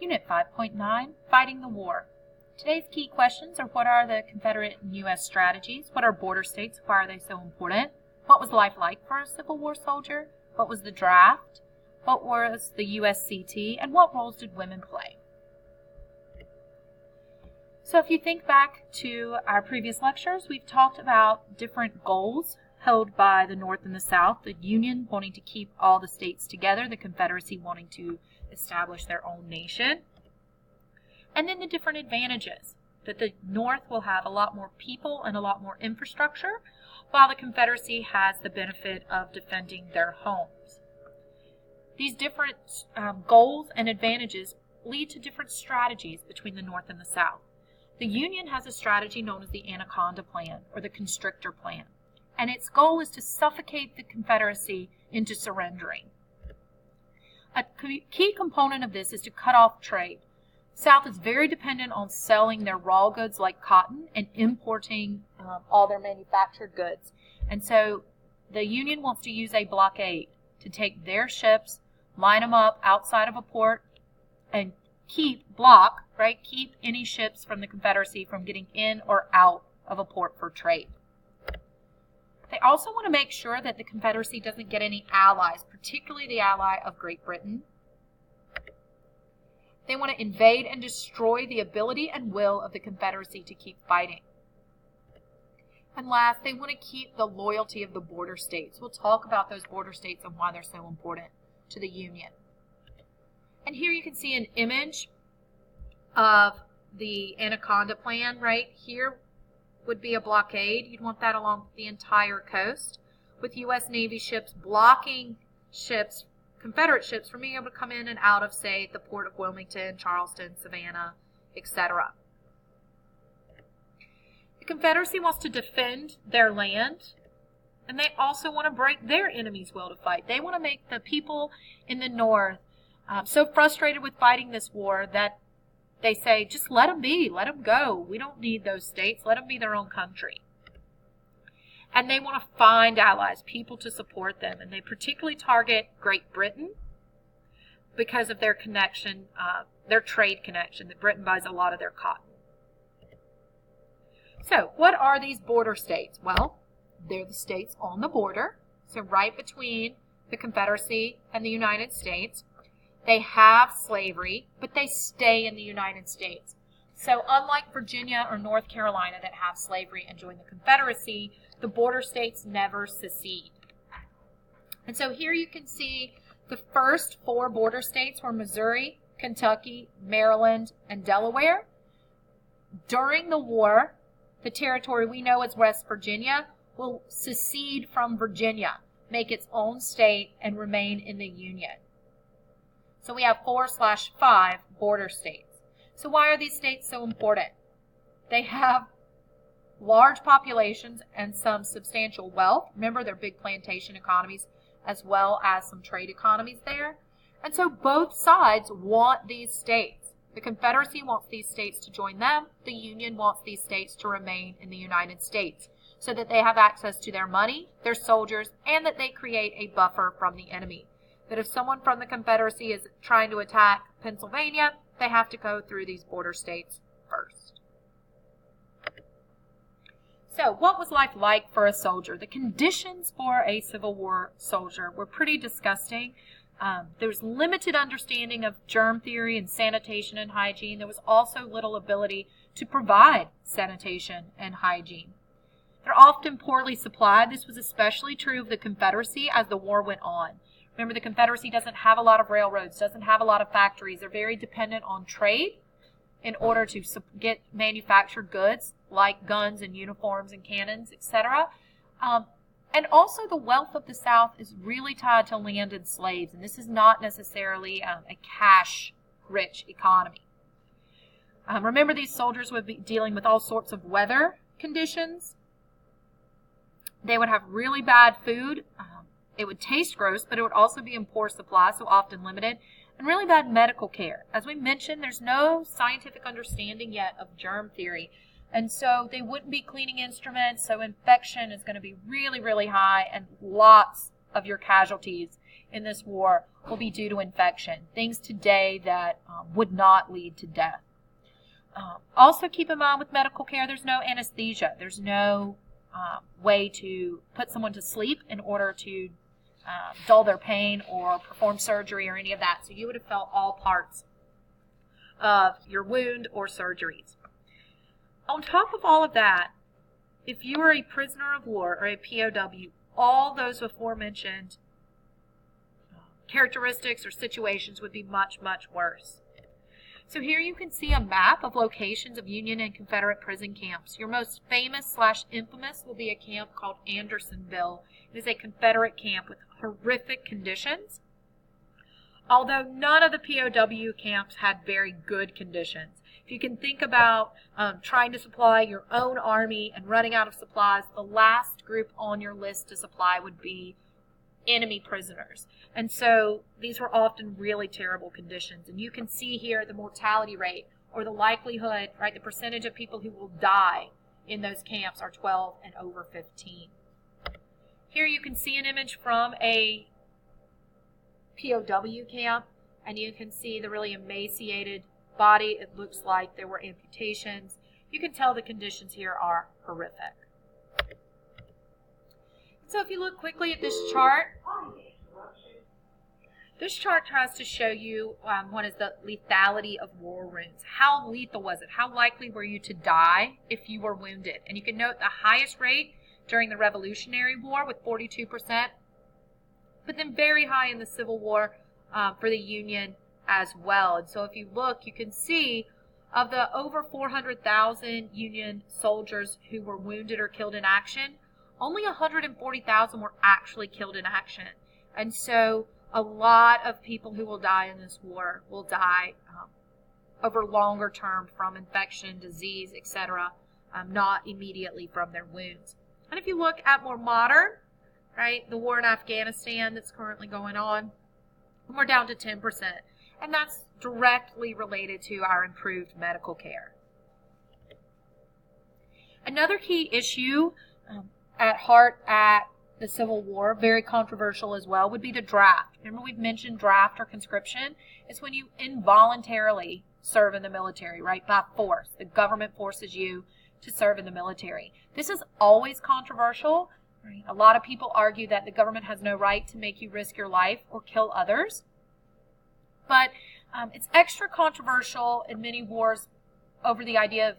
Unit 5.9 Fighting the War. Today's key questions are: what are the Confederate and U.S. strategies? What are border states? Why are they so important? What was life like for a Civil War soldier? What was the draft? What was the USCT? And what roles did women play? So if you think back to our previous lectures, we've talked about different goals held by the North and the South, the Union wanting to keep all the states together, the Confederacy wanting to establish their own nation, and then the different advantages, that the North will have a lot more people and a lot more infrastructure, while the Confederacy has the benefit of defending their homes. These different goals and advantages lead to different strategies between the North and the South. The Union has a strategy known as the Anaconda Plan, or the Constrictor Plan, and its goal is to suffocate the Confederacy into surrendering. A key component of this is to cut off trade. The South is very dependent on selling their raw goods like cotton and importing all their manufactured goods. And so the Union wants to use a blockade to take their ships, line them up outside of a port, and keep any ships from the Confederacy from getting in or out of a port for trade. They also want to make sure that the Confederacy doesn't get any allies, particularly the ally of Great Britain. They want to invade and destroy the ability and will of the Confederacy to keep fighting. And last, they want to keep the loyalty of the border states. We'll talk about those border states and why they're so important to the Union. And here you can see an image of the Anaconda Plan. Right here would be a blockade. You'd want that along the entire coast, with U.S. Navy ships blocking ships, Confederate ships, from being able to come in and out of, say, the port of Wilmington, Charleston, Savannah, etc. The Confederacy wants to defend their land, and they also want to break their enemies' will to fight. They want to make the people in the North so frustrated with fighting this war that they say, just let them be, let them go. We don't need those states. Let them be their own country. And they want to find allies, people to support them. And they particularly target Great Britain because of their connection, their trade connection, that Britain buys a lot of their cotton. So what are these border states? Well, they're the states on the border, so right between the Confederacy and the United States. They have slavery, but they stay in the United States. So unlike Virginia or North Carolina that have slavery and join the Confederacy, the border states never secede. And so here you can see the first 4 border states were Missouri, Kentucky, Maryland, and Delaware. During the war, the territory we know as West Virginia will secede from Virginia, make its own state, and remain in the Union. So we have 4/5 border states. So why are these states so important? They have large populations and some substantial wealth. Remember, they're big plantation economies as well as some trade economies there. And so both sides want these states. The Confederacy wants these states to join them. The Union wants these states to remain in the United States so that they have access to their money, their soldiers, and that they create a buffer from the enemy. That if someone from the Confederacy is trying to attack Pennsylvania, they have to go through these border states first. So, what was life like for a soldier? The conditions for a Civil War soldier were pretty disgusting. There was limited understanding of germ theory and sanitation and hygiene. There was also little ability to provide sanitation and hygiene. They're often poorly supplied. This was especially true of the Confederacy as the war went on. Remember, the Confederacy doesn't have a lot of railroads, doesn't have a lot of factories. They're very dependent on trade in order to get manufactured goods like guns and uniforms and cannons, etc. And also the wealth of the South is really tied to land and slaves, and this is not necessarily a cash-rich economy. Remember, these soldiers would be dealing with all sorts of weather conditions. They would have really bad food. It would taste gross, but it would also be in poor supply, so often limited, and really bad medical care. As we mentioned, there's no scientific understanding yet of germ theory, and so they wouldn't be cleaning instruments, so infection is going to be really, really high, and lots of your casualties in this war will be due to infection, things today that would not lead to death. Also keep in mind with medical care, there's no anesthesia. There's no way to put someone to sleep in order to dull their pain or perform surgery or any of that. So you would have felt all parts of your wound or surgeries. On top of all of that, if you are a prisoner of war or a POW, all those aforementioned characteristics or situations would be much, much worse. So here you can see a map of locations of Union and Confederate prison camps. Your most famous / infamous will be a camp called Andersonville. It is a Confederate camp with horrific conditions. Although none of the POW camps had very good conditions. If you can think about trying to supply your own army and running out of supplies, the last group on your list to supply would be enemy prisoners. And so these were often really terrible conditions. And you can see here the mortality rate or the likelihood, right, the percentage of people who will die in those camps are 12 and over 15. Here you can see an image from a POW camp, and you can see the really emaciated body. It looks like there were amputations. You can tell the conditions here are horrific. So if you look quickly at this chart tries to show you what is the lethality of war wounds. How lethal was it? How likely were you to die if you were wounded? And you can note the highest rate during the Revolutionary War with 42%, but then very high in the Civil War for the Union as well. And so if you look, you can see of the over 400,000 Union soldiers who were wounded or killed in action, only 140,000 were actually killed in action. And so a lot of people who will die in this war will die over longer term from infection, disease, etc., not immediately from their wounds. And if you look at more modern, right, the war in Afghanistan that's currently going on, we're down to 10%. And that's directly related to our improved medical care. Another key issue at heart at the Civil War, very controversial as well, would be the draft. Remember we've mentioned draft or conscription? It's when you involuntarily serve in the military, right, by force. The government forces you to serve in the military. This is always controversial. Right? A lot of people argue that the government has no right to make you risk your life or kill others. But it's extra controversial in many wars over the idea of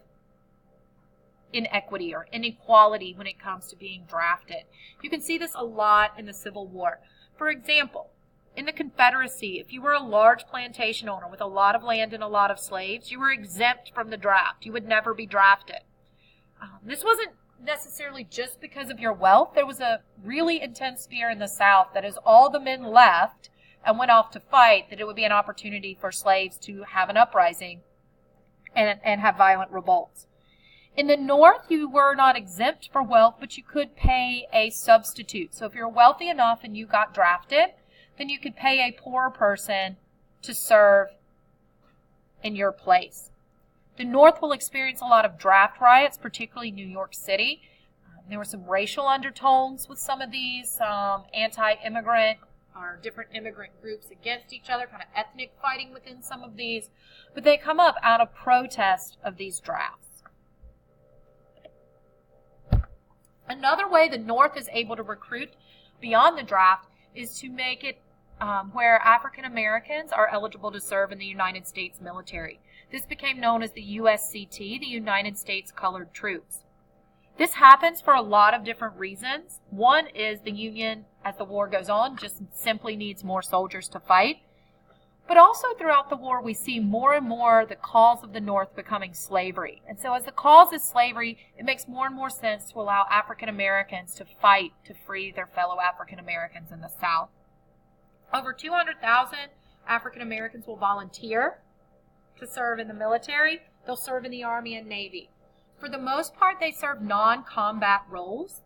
inequity or inequality when it comes to being drafted. You can see this a lot in the Civil War. For example, in the Confederacy, if you were a large plantation owner with a lot of land and a lot of slaves, you were exempt from the draft. You would never be drafted. This wasn't necessarily just because of your wealth. There was a really intense fear in the South that as all the men left and went off to fight, that it would be an opportunity for slaves to have an uprising and have violent revolts. In the North, you were not exempt for wealth, but you could pay a substitute. So if you're wealthy enough and you got drafted, then you could pay a poorer person to serve in your place. The North will experience a lot of draft riots, particularly New York City. There were some racial undertones with some of these, anti-immigrant or different immigrant groups against each other, kind of ethnic fighting within some of these. But they come up out of protest of these drafts. Another way the North is able to recruit beyond the draft is to make it where African Americans are eligible to serve in the United States military. This became known as the USCT, the United States Colored Troops. This happens for a lot of different reasons. One is the Union, as the war goes on, just simply needs more soldiers to fight. But also throughout the war, we see more and more the cause of the North becoming slavery. And so as the cause is slavery, it makes more and more sense to allow African Americans to fight to free their fellow African Americans in the South. Over 200,000 African Americans will volunteer to serve in the military. They'll serve in the Army and Navy. For the most part, they serve non-combat roles,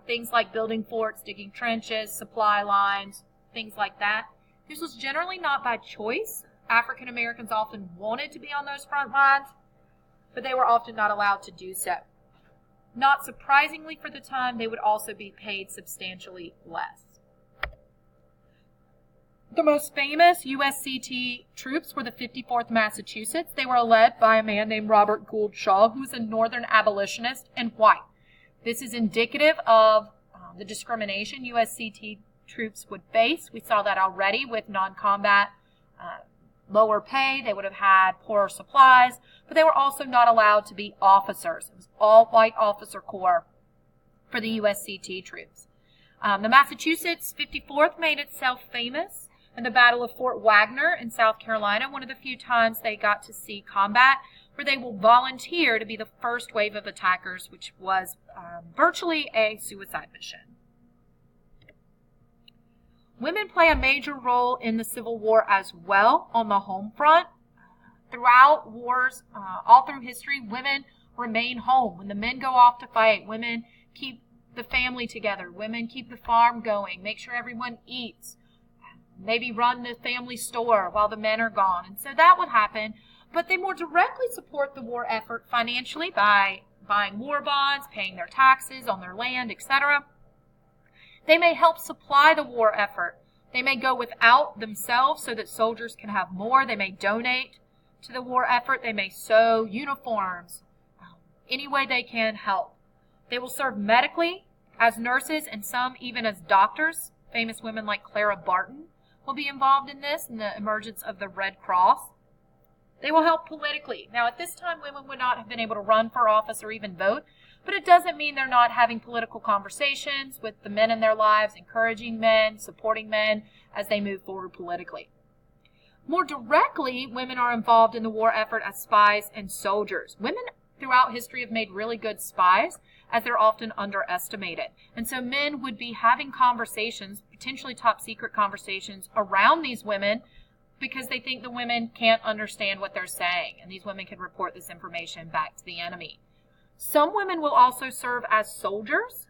things like building forts, digging trenches, supply lines, things like that. This was generally not by choice. African Americans often wanted to be on those front lines, but they were often not allowed to do so. Not surprisingly for the time, they would also be paid substantially less. The most famous USCT troops were the 54th Massachusetts. They were led by a man named Robert Gould Shaw, who was a Northern abolitionist and white. This is indicative of the discrimination USCT troops would face. We saw that already with non-combat, lower pay. They would have had poorer supplies, but they were also not allowed to be officers. It was all white officer corps for the USCT troops. The Massachusetts 54th made itself famous in the Battle of Fort Wagner in South Carolina, one of the few times they got to see combat, where they will volunteer to be the first wave of attackers, which was virtually a suicide mission. Women play a major role in the Civil War as well on the home front. Throughout wars, all through history, women remain home. When the men go off to fight, women keep the family together. Women keep the farm going, make sure everyone eats, maybe run the family store while the men are gone. And so that would happen. But they more directly support the war effort financially by buying war bonds, paying their taxes on their land, etc. They may help supply the war effort. They may go without themselves so that soldiers can have more. They may donate to the war effort. They may sew uniforms. Any way they can help. They will serve medically as nurses and some even as doctors. Famous women like Clara Barton will be involved in this, in the emergence of the Red Cross. They will help politically. Now, at this time, women would not have been able to run for office or even vote, but it doesn't mean they're not having political conversations with the men in their lives, encouraging men, supporting men as they move forward politically. More directly, women are involved in the war effort as spies and soldiers. Women throughout history have made really good spies, as they're often underestimated. And so men would be having conversations, potentially top secret conversations, around these women because they think the women can't understand what they're saying, and these women can report this information back to the enemy. Some women will also serve as soldiers.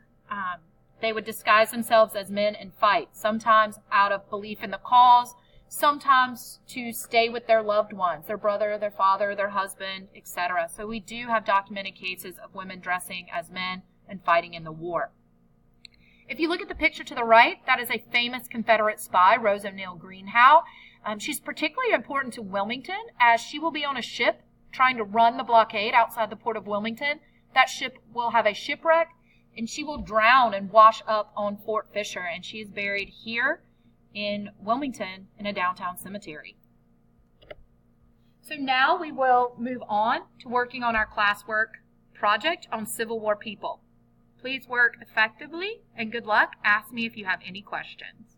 They would disguise themselves as men and fight, sometimes out of belief in the cause, sometimes to stay with their loved ones, their brother, their father, their husband, etc. So we do have documented cases of women dressing as men and fighting in the war. If you look at the picture to the right, that is a famous Confederate spy, Rose O'Neal Greenhow. She's particularly important to Wilmington, as she will be on a ship trying to run the blockade outside the port of Wilmington. That ship will have a shipwreck, and she will drown and wash up on Fort Fisher, and she is buried here in Wilmington in a downtown cemetery. So now we will move on to working on our classwork project on Civil War people. Please work effectively, and good luck. Ask me if you have any questions.